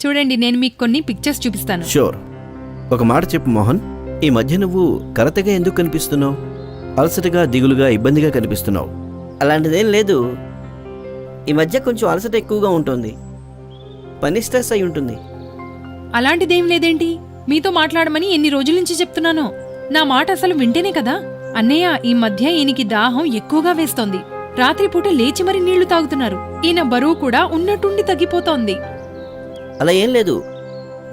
చూడండి, నేను మీకు కొన్ని పిక్చర్స్ చూపిస్తాను. షూర్. ఒక మాట చెప్పు మోహన్, ఈ మధ్య నువ్వు కరతగా ఎందుకు కనిపిస్తున్నావు? అలసటగా, దిగులుగా, ఇబ్బందిగా కనిపిస్తున్నావు. అలాంటిదేం లేదు. ఈ మధ్య కొంచెం అలసట ఎక్కువగా ఉంటుంది. పని స్ట్రెస్ అయి ఉంటుంది. అలాంటిదేం లేదేంటి? మీతో మాట్లాడమని ఎన్ని రోజుల నుంచి చెప్తున్నానో. నా మాట అసలు వింటేనే కదా. అన్నయ్య, ఈ మధ్య ఈయనకి దాహం ఎక్కువగా వేస్తోంది. రాత్రిపూట లేచి మరి నీళ్లు తాగుతున్నారు. ఈయన బరువు కూడా ఉన్నట్టుండి తగ్గిపోతోంది. అలా ఏం లేదు.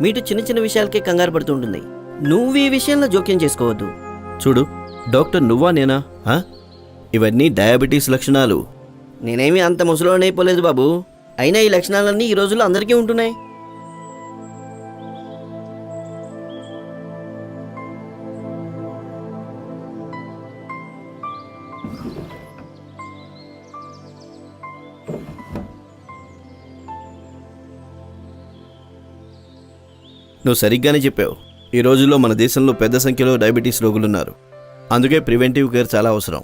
మీటు చిన్న చిన్న విషయాలకే కంగారు పడుతూ ఉంటుంది. నువ్వు ఈ విషయంలో జోక్యం చేసుకోవద్దు. చూడు, డాక్టర్ నువ్వా నేనా? ఇవన్నీ డయాబెటీస్ లక్షణాలు. నేనేమీ అంత ముసలోనైపోలేదు బాబు. అయినా ఈ లక్షణాలన్నీ ఈ రోజుల్లో అందరికీ ఉంటున్నాయి. నువ్వు సరిగ్గానే చెప్పావు. ఈ రోజుల్లో మన దేశంలో పెద్ద సంఖ్యలో డయాబెటీస్ రోగులున్నారు. అందుకే ప్రివెంటివ్ కేర్ చాలా అవసరం.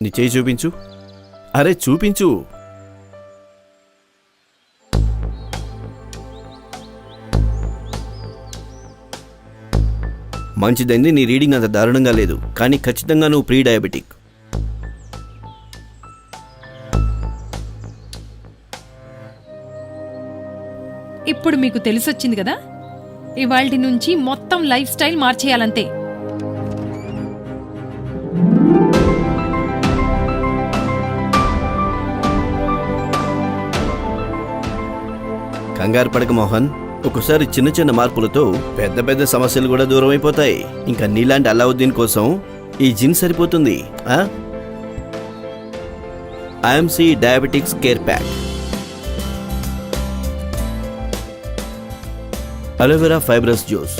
నీ చేయి చూపించు. అరే చూపించు. మంచిదండి, నీ రీడింగ్ అంత దారుణంగా లేదు, కానీ ఖచ్చితంగా నువ్వు ప్రీ డయాబెటిక్. ఇప్పుడు మీకు తెలిసొచ్చింది కదా. ఇవాల్టి నుంచి మొత్తం లైఫ్ స్టైల్ మార్చేయాలంతే. కంగారు పడక మోహన్. ఒకసారి చిన్న చిన్న మార్పులతో పెద్ద పెద్ద సమస్యలు కూడా దూరం అయిపోతాయి. ఇంకా నీలాంటి అల్లావుద్దీన్ కోసం ఈ జిన్ సరిపోతుంది. IMC diabetics care pack. Aloe vera fibrous juice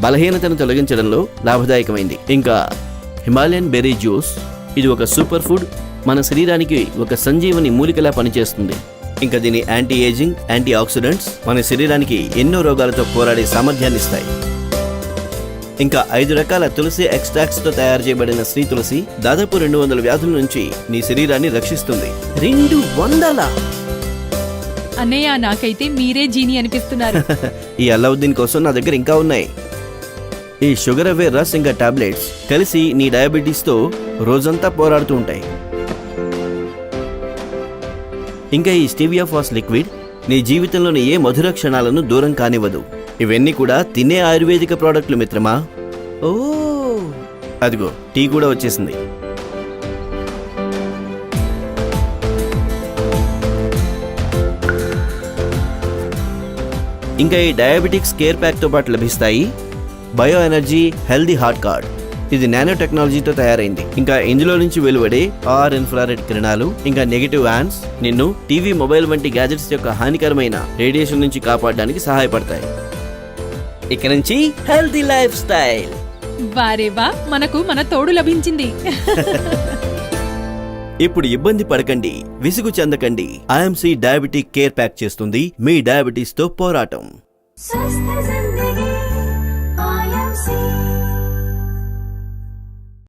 బలహీనతను తొలగించడంలో లాభదాయకమైంది. ఇంకా హిమాలయన్ బెర్రీ జ్యూస్, ఇది ఒక సూపర్ ఫుడ్. మన శరీరానికి ఒక సంజీవని మూలికలా పనిచేస్తుంది. ఇంకా దీని యాంటీ ఏజింగ్, యాంటీ ఆక్సిడెంట్స్ మన శరీరానికి ఎన్నో రోగాలతో పోరాడే సామర్థ్యాన్ని ఇస్తాయి. ఇంకా 5 రకాల తులసి ఎక్స్ట్రాక్ట్స్ తో తయారు చేయబడిన శ్రీ తులసి దాదాపు 200 వ్యాధుల నుంచి నీ శరీరాన్ని రక్షిస్తుంది. 200? అన్నయ్య, నాకైతే మీరే జీని అనిపిస్తున్నారు. ఈ అల్లావుద్దీన్ కోసం నా దగ్గర ఇంకా ఉన్నాయి. ఈ షుగర్ అవే రస్ ఇంకా టాబ్లెట్స్ కలిసి నీ డయాబెటీస్ తో రోజంతా పోరాడుతూ ఉంటాయి. ఇంకా ఈ స్టీవియా ఫాస్ లిక్విడ్ నీ జీవితంలోని ఏ మధుర క్షణాలను దూరం కానివ్వదు. ఇవన్నీ కూడా తినే ఆయుర్వేదిక ప్రోడక్ట్లు మిత్రమా. ఓ, అదిగో టీ కూడా వచ్చేసింది. ఇంకా ఈ డయాబెటిక్స్ కేర్ ప్యాక్ తో పాటు లభిస్తాయి bio energy healthy heart card. ఇది నానో టెక్నాలజీతో తయారైంది. ఇంకా ఇందులో నుంచి వెలువడే ఇన్ఫ్రారెడ్ కిరణాలు ఇంకా నెగటివ్ యాన్స్ నిన్ను టీవీ, మొబైల్ వంటి గ్యాజెట్స్ యొక్క హానికరమైన రేడియేషన్ నుంచి కాపాడడానికి సహాయపడతాయి. ఇక నుంచి హెల్తీ లైఫ్ స్టైల్. వారేవా, మనకు మన తోడు లభించింది. ఇప్పుడు ఇబ్బంది పడకండి, విసుగు చెందకండి. ఐఎంసి డయాబెటిక్ కేర్ ప్యాక్ చేస్తుంది మీ డయాబెటీస్ తో పోరాటం. स्वस्थ जिंदगी IMC।